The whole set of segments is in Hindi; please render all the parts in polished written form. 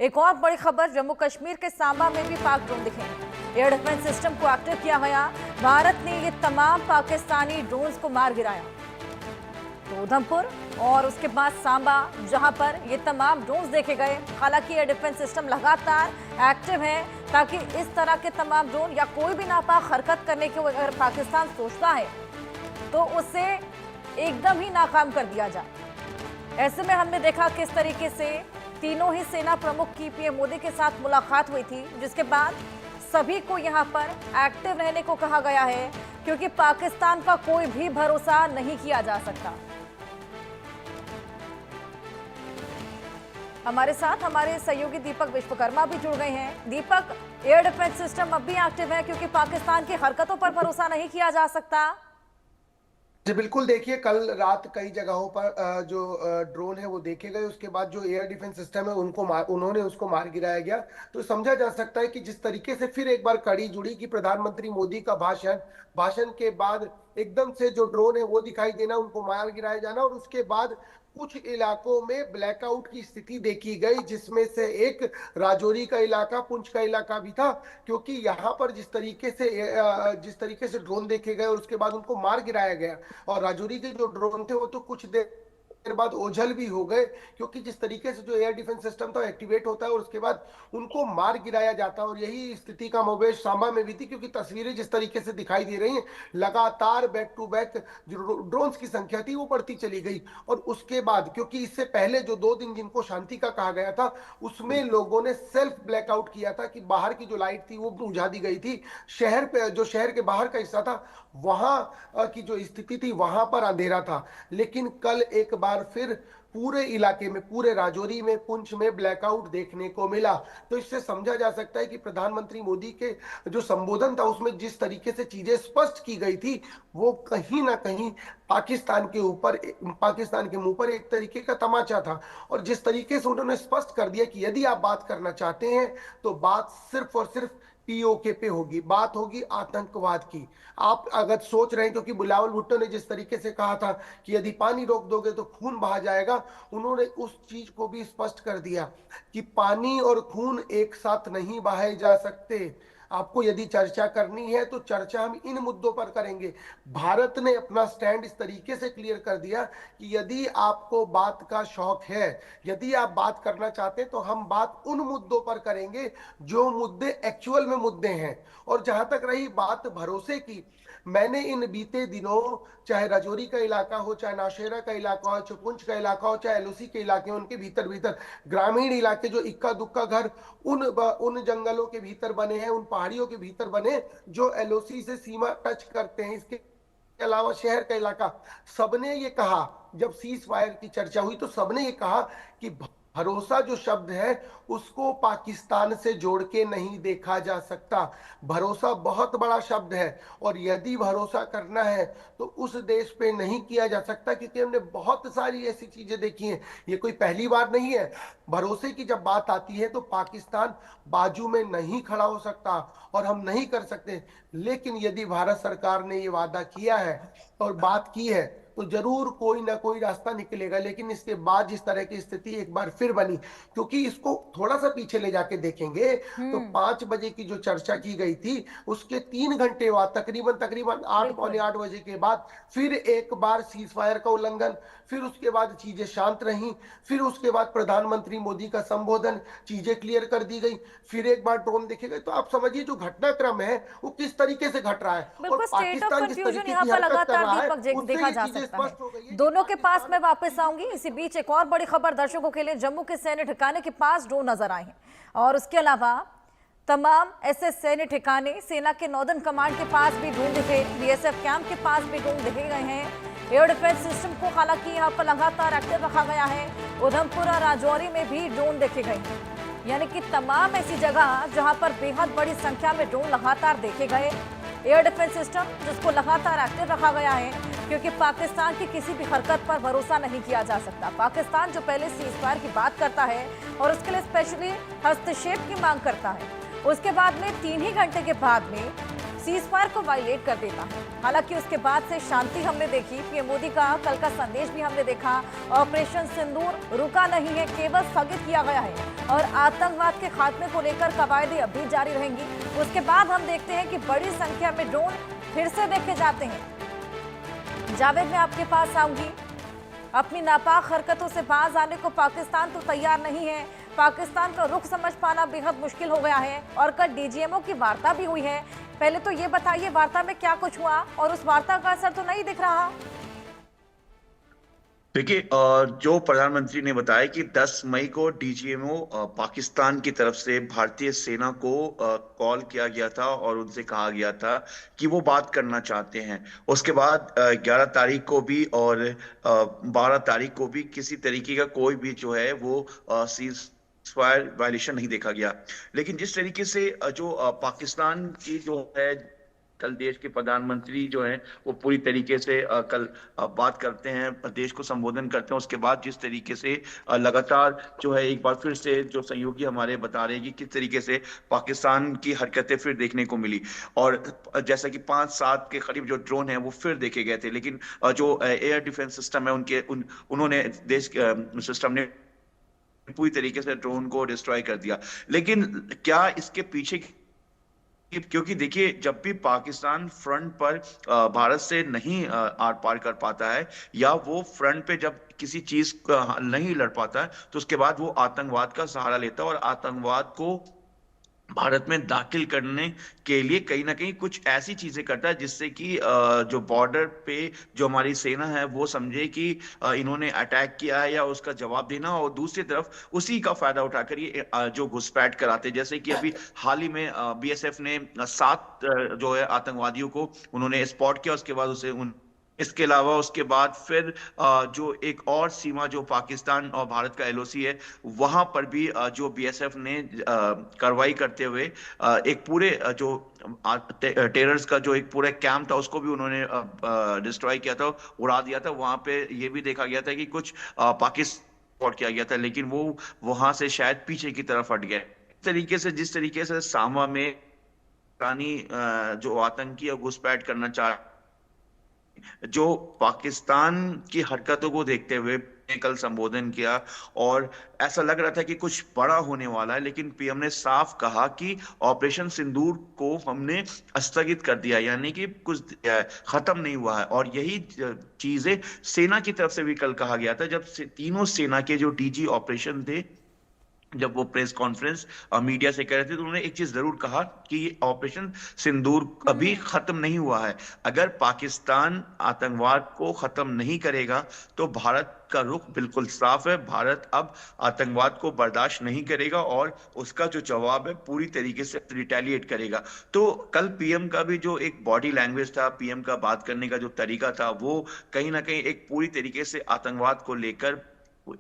एक और बड़ी खबर, जम्मू कश्मीर के सांबा में भी पाक ड्रोन दिखेंगे। एयर डिफेंस सिस्टम को एक्टिव किया गया। भारत ने ये तमाम पाकिस्तानी ड्रोन्स को मार गिराया। तो उधमपुर और उसके बाद सांबा, जहां पर ये तमाम ड्रोन्स देखे गए। हालांकि एयर डिफेंस सिस्टम लगातार एक्टिव है ताकि इस तरह के तमाम ड्रोन या कोई भी नापाक हरकत करने की अगर पाकिस्तान सोचता है तो उसे एकदम ही नाकाम कर दिया जाए। ऐसे में हमने देखा किस तरीके से तीनों ही सेना प्रमुख की पीएम मोदी के साथ मुलाकात हुई थी, जिसके बाद सभी को यहां पर एक्टिव रहने को कहा गया है, क्योंकि पाकिस्तान का कोई भी भरोसा नहीं किया जा सकता। हमारे साथ हमारे सहयोगी दीपक विश्वकर्मा भी जुड़ गए हैं। दीपक, एयर डिफेंस सिस्टम अब भी एक्टिव है क्योंकि पाकिस्तान की हरकतों पर भरोसा नहीं किया जा सकता। जी बिल्कुल, देखिए कल रात कई जगहों पर जो ड्रोन है वो देखे गए। उसके बाद जो एयर डिफेंस सिस्टम है उन्होंने उसको मार गिराया गया। तो समझा जा सकता है कि जिस तरीके से फिर एक बार कड़ी जुड़ी कि प्रधानमंत्री मोदी का भाषण के बाद एकदम से जो ड्रोन है वो दिखाई देना, उनको मार गिराया जाना, और उसके बाद कुछ इलाकों में ब्लैकआउट की स्थिति देखी गई, जिसमें से एक राजौरी का इलाका, पुंछ का इलाका भी था। क्योंकि यहाँ पर जिस तरीके से ड्रोन देखे गए और उसके बाद उनको मार गिराया गया, और राजौरी के जो ड्रोन थे वो तो कुछ देर बाद ओझल भी हो गए, क्योंकि जिस तरीके से जो एयर डिफेंस सिस्टम था एक्टिवेट होता है और उसके बाद उनको मार गिराया जाता है। और यही स्थिति का मोमेश सांबा में भी थी, क्योंकि तस्वीरें जिस तरीके से दिखाई दे रही हैं, लगातार बैक टू बैक जो ड्रोन्स की संख्या थी वो बढ़ती चली गई। और उसके बाद क्योंकि इससे पहले जो 2 दिन जिनको शांति का कहा गया था, उसमें लोगों ने सेल्फ ब्लैकआउट किया था कि बाहर की जो लाइट थी वो बुझा दी गई थी। शहर पे, जो शहर के बाहर का हिस्सा था, वहां की जो स्थिति थी वहां पर अंधेरा था। लेकिन कल एक बार फिर पूरे इलाके में, पूरे राजौरी में, पुंछ में ब्लैकआउट देखने को मिला। तो इससे समझा जा सकता है कि प्रधानमंत्री मोदी के जो संबोधन था उसमें जिस तरीके से चीजें स्पष्ट की गई थी, वो कहीं ना कहीं पाकिस्तान के मुंह पर एक तरीके का तमाचा था। और जिस तरीके से उन्होंने स्पष्ट कर दिया कि यदि आप बात करना चाहते हैं तो बात सिर्फ और सिर्फ पीओके पे होगी, बात होगी आतंकवाद की। आप अगर सोच रहे हैं, क्योंकि बिलावल भुट्टो ने जिस तरीके से कहा था कि यदि पानी रोक दोगे तो खून बहा जाएगा, उन्होंने उस चीज को भी स्पष्ट कर दिया कि पानी और खून एक साथ नहीं बहाए जा सकते। आपको यदि चर्चा करनी है तो चर्चा हम इन मुद्दों पर करेंगे। भारत ने अपना स्टैंड इस तरीके से क्लियर कर दिया कि यदि आपको बात का शौक है, यदि आप बात करना चाहते हैं, तो हम बात उन मुद्दों पर करेंगे जो मुद्दे एक्चुअल में मुद्दे हैं। और जहां तक रही बात भरोसे की, मैंने इन बीते दिनों, चाहे राजौरी का इलाका हो, चाहे नौशेरा का इलाका हो, चाहे पुंछ का इलाका हो, चाहे एलओसी के इलाके, उनके भीतर भीतर ग्रामीण इलाके जो इक्का दुक्का घर उन जंगलों के भीतर बने हैं, उन पहाड़ियों के भीतर बने जो एलओसी से सीमा टच करते हैं, इसके अलावा शहर का इलाका, सबने ये कहा, जब सीज फायर की चर्चा हुई तो सबने ये कहा कि भरोसा जो शब्द है उसको पाकिस्तान से जोड़ के नहीं देखा जा सकता। भरोसा बहुत बड़ा शब्द है, और यदि भरोसा करना है तो उस देश पे नहीं किया जा सकता, क्योंकि हमने बहुत सारी ऐसी चीजें देखी हैं। ये कोई पहली बार नहीं है। भरोसे की जब बात आती है तो पाकिस्तान बाजू में नहीं खड़ा हो सकता और हम नहीं कर सकते। लेकिन यदि भारत सरकार ने ये वादा किया है और बात की है तो जरूर कोई ना कोई रास्ता निकलेगा। लेकिन इसके बाद जिस तरह की स्थिति एक बार फिर बनी, क्योंकि इसको थोड़ा सा पीछे ले जाके देखेंगे तो 5 बजे की जो चर्चा की गई थी उसके 3 घंटे बाद, तकरीबन 8 पौने 8 बजे के बाद फिर एक बार सीज फायर का उल्लंघन, फिर उसके बाद चीजें शांत रहीं, फिर उसके बाद प्रधानमंत्री मोदी का संबोधन, चीजें क्लियर कर दी गई, फिर एक बार ड्रोन देखे गए। तो आप समझिए जो घटनाक्रम है वो किस तरीके से घट रहा है, और पाकिस्तान जिस तरीके की हरकत कर रहा है देखा जा सकता है। दोनों के पास मैं वापस आऊंगी। इसी बीच एक और बड़ी खबर दर्शकों के लिए, जम्मू के सैन्य ठिकाने के पास ड्रोन नजर आए हैं, और उसके अलावा तमाम ऐसे सैन्य ठिकाने, सेना के नॉर्दर्न कमांड के पास भी ड्रोन दिखे, बीएसएफ कैंप के पास भी ड्रोन दिखे गए हैं। एयर डिफेंस सिस्टम को हालांकि यहाँ पर लगातार एक्टिव रखा गया है। उधमपुर और राजौरी में भी ड्रोन देखे गए हैं, यानी कि तमाम ऐसी जगह जहां पर बेहद बड़ी संख्या में ड्रोन लगातार देखे गए। एयर डिफेंस सिस्टम जिसको लगातार एक्टिव रखा गया है, क्योंकि पाकिस्तान की किसी भी हरकत पर भरोसा नहीं किया जा सकता। पाकिस्तान जो पहले सीज फायर की बात करता है और उसके लिए स्पेशली हस्तक्षेप की मांग करता है, उसके बाद में 3 ही घंटे के बाद में सीज फायर को वायलेट कर देता है। हालांकि उसके बाद से शांति हमने देखी। पीएम मोदी का कल का संदेश भी हमने देखा। ऑपरेशन सिंदूर रुका नहीं है, केवल स्थगित किया गया है और आतंकवाद के खात्मे को लेकर कवायदें अभी जारी रहेंगी। उसके बाद हम देखते हैं कि बड़ी संख्या में ड्रोन फिर से देखे जाते हैं। जावेद, मैं आपके पास आऊंगी। अपनी नापाक हरकतों से बाज आने को पाकिस्तान तो तैयार नहीं है। पाकिस्तान का रुख समझ पाना बेहद मुश्किल हो गया है और कल डीजीएमओ की वार्ता भी हुई है। पहले तो ये बताइए, वार्ता में क्या कुछ हुआ और उस वार्ता का असर तो नहीं दिख रहा। देखिए, जो प्रधानमंत्री ने बताया कि 10 मई को डीजीएमओ पाकिस्तान की तरफ से भारतीय सेना को कॉल किया गया था और उनसे कहा गया था कि वो बात करना चाहते हैं। उसके बाद 11 तारीख को भी और 12 तारीख को भी किसी तरीके का कोई भी जो है वो सीज फायर वायलेशन नहीं देखा गया। लेकिन जिस तरीके से जो पाकिस्तान की जो है कल देश के प्रधानमंत्री जो हैं वो पूरी तरीके से कल बात करते हैं, देश को संबोधन करते हैं। उसके बाद जिस तरीके से लगातार जो है एक बार फिर से जो सहयोगी हमारे बता रहे हैं कि किस तरीके से पाकिस्तान की हरकतें फिर देखने को मिली और जैसा कि 5-7 के करीब जो ड्रोन है वो फिर देखे गए थे। लेकिन जो एयर डिफेंस सिस्टम है उन्होंने देश सिस्टम ने पूरी तरीके से ड्रोन को डिस्ट्रॉय कर दिया। लेकिन क्या इसके पीछे, क्योंकि देखिए जब भी पाकिस्तान फ्रंट पर भारत से नहीं आर पार कर पाता है या वो फ्रंट पे जब किसी चीज नहीं लड़ पाता है तो उसके बाद वो आतंकवाद का सहारा लेता है और आतंकवाद को भारत में दाखिल करने के लिए कहीं ना कहीं कुछ ऐसी चीजें करता है जिससे कि जो बॉर्डर पे जो हमारी सेना है वो समझे कि इन्होंने अटैक किया है या उसका जवाब देना, और दूसरी तरफ उसी का फायदा उठाकर ये जो घुसपैठ कराते, जैसे कि अभी हाल ही में बीएसएफ ने 7 जो है आतंकवादियों को उन्होंने स्पॉट किया। उसके बाद उसे इसके अलावा उसके बाद फिर जो एक और सीमा जो पाकिस्तान और भारत का एलओसी है वहां पर भी जो बीएसएफ ने कार्रवाई करते हुए एक पूरे जो टेरर्स का जो एक पूरा कैंप था उसको भी उन्होंने डिस्ट्रॉय किया था, उड़ा दिया था। वहां पे ये भी देखा गया था कि कुछ पाकिस्तान किया गया था लेकिन वो वहां से शायद पीछे की तरफ हट गए। इस तरीके से जिस तरीके से सामा में जो आतंकी घुसपैठ करना चाह जो पाकिस्तान की हरकतों को देखते हुए ने कल संबोधन किया और ऐसा लग रहा था कि कुछ बड़ा होने वाला है, लेकिन पीएम ने साफ कहा कि ऑपरेशन सिंदूर को हमने स्थगित कर दिया, यानी कि कुछ खत्म नहीं हुआ है। और यही चीजें सेना की तरफ से भी कल कहा गया था जब तीनों सेना के जो डीजी ऑपरेशन थे जब वो प्रेस कॉन्फ्रेंस मीडिया से कर रहे थे तो उन्होंने एक चीज जरूर कहा कि ये ऑपरेशन सिंदूर अभी खत्म नहीं हुआ है। अगर पाकिस्तान आतंकवाद को खत्म नहीं करेगा तो भारत का रुख बिल्कुल साफ है। भारत अब आतंकवाद को बर्दाश्त नहीं करेगा और उसका जो जवाब है पूरी तरीके से रिटेलिएट करेगा। तो कल पीएम का भी जो एक बॉडी लैंग्वेज था, पीएम का बात करने का जो तरीका था, वो कहीं ना कहीं एक पूरी तरीके से आतंकवाद को लेकर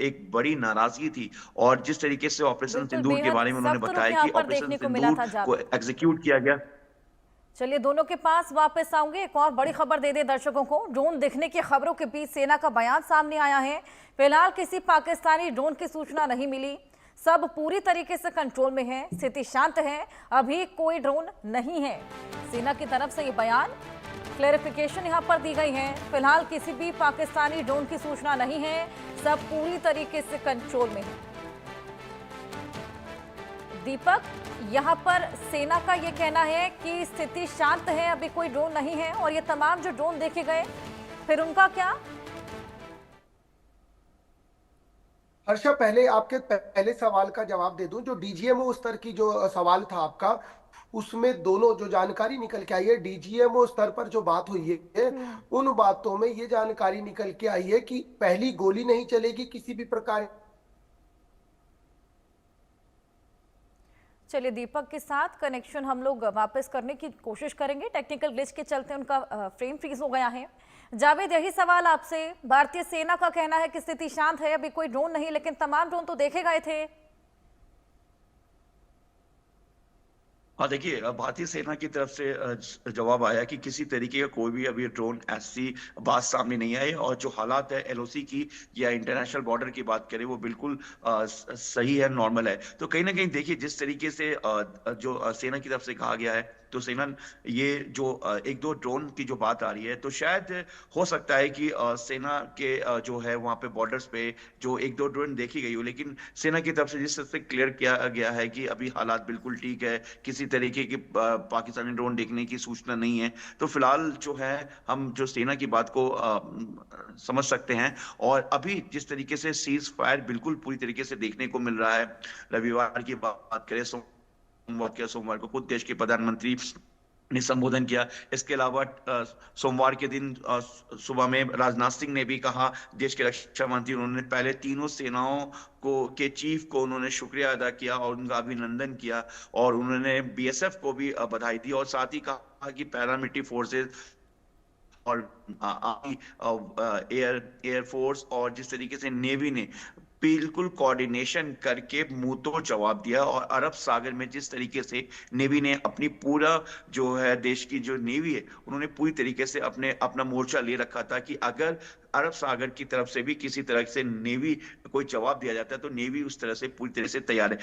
एक बड़ी नाराजगी थी। और जिस तरीके से ऑपरेशन सिंदूर के बारे में उन्होंने बताया कि ऑपरेशन सिंदूर को एग्जीक्यूट किया गया। चलिए दोनों के पास वापस आऊंगे। एक और बड़ी खबर दे दे दर्शकों को। ड्रोन दिखने की खबरों के बीच सेना का बयान सामने आया है। फिलहाल किसी पाकिस्तानी ड्रोन की सूचना नहीं मिली, सब पूरी तरीके से कंट्रोल में है, स्थिति शांत है, अभी कोई ड्रोन नहीं है। सेना की तरफ से ये बयान क्लैरिफिकेशन यहां पर दी गई है। फिलहाल किसी भी पाकिस्तानी ड्रोन की सूचना नहीं है, सब पूरी तरीके से कंट्रोल में है। दीपक, यहां पर सेना का यह कहना है कि स्थिति शांत है, अभी कोई ड्रोन नहीं है, और ये तमाम जो ड्रोन देखे गए फिर उनका क्या? हर्षा, पहले आपके पहले सवाल का जवाब दे दूं। जो डीजीएमओ स्तर की जो सवाल था आपका, उसमें दोनों जो जानकारी निकल के आई है डीजीएमओ स्तर पर जो बात हुई है उन बातों में ये जानकारी निकल के आई है कि पहली गोली नहीं चलेगी किसी भी प्रकार। चलिए दीपक के साथ कनेक्शन हम लोग वापस करने की कोशिश करेंगे, टेक्निकल ग्लिच के चलते उनका फ्रेम फ्रीज हो गया है। जावेद, यही सवाल आपसे। भारतीय सेना का कहना है कि स्थिति शांत है, अभी कोई ड्रोन नहीं, लेकिन तमाम ड्रोन तो देखे गए थे। हाँ, देखिए भारतीय सेना की तरफ से जवाब आया कि किसी तरीके का कोई भी अभी ड्रोन ऐसी बात सामने नहीं आई और जो हालात है एलओसी की या इंटरनेशनल बॉर्डर की बात करें वो बिल्कुल सही है, नॉर्मल है। तो कहीं ना कहीं देखिए जिस तरीके से जो सेना की तरफ से कहा गया है तो सेना ये जो एक दो ड्रोन की जो बात आ रही है, तो शायद हो सकता है कि सेना के जो है वहां पे बॉर्डर्स पे जो एक दो ड्रोन देखी गई हो, लेकिन सेना की तरफ से जिस तरह से क्लियर किया गया है कि अभी हालात बिल्कुल ठीक है, किसी तरीके की पाकिस्तानी ड्रोन देखने की सूचना नहीं है। तो फिलहाल जो है हम जो सेना की बात को समझ सकते हैं। और अभी जिस तरीके से सीज फायर बिल्कुल पूरी तरीके से देखने को मिल रहा है, रविवार की बात करें, सोमवार को खुद देश के प्रधानमंत्री ने संबोधन किया। इसके अलावा सोमवार के दिन सुबह में राजनाथ सिंह ने भी कहा, देश के रक्षा मंत्री, उन्होंने पहले तीनों सेनाओं को के चीफ को उन्होंने शुक्रिया अदा किया और उनका अभिनंदन किया, और उन्होंने बीएसएफ को भी बधाई दी, और साथ ही कहा कि पैरामिलिट्री फोर्सेस और आर्मी, एयरफोर्स और जिस तरीके से नेवी ने बिल्कुल कोऑर्डिनेशन करके मुंह तोड़ जवाब दिया, और अरब सागर में जिस तरीके से नेवी ने अपनी पूरा जो है देश की जो नेवी है, उन्होंने पूरी तरीके से अपना मोर्चा ले रखा था कि अगर अरब सागर की तरफ से भी किसी तरह से नेवी कोई जवाब दिया जाता है तो नेवी उस तरह से पूरी तरह से तैयार है।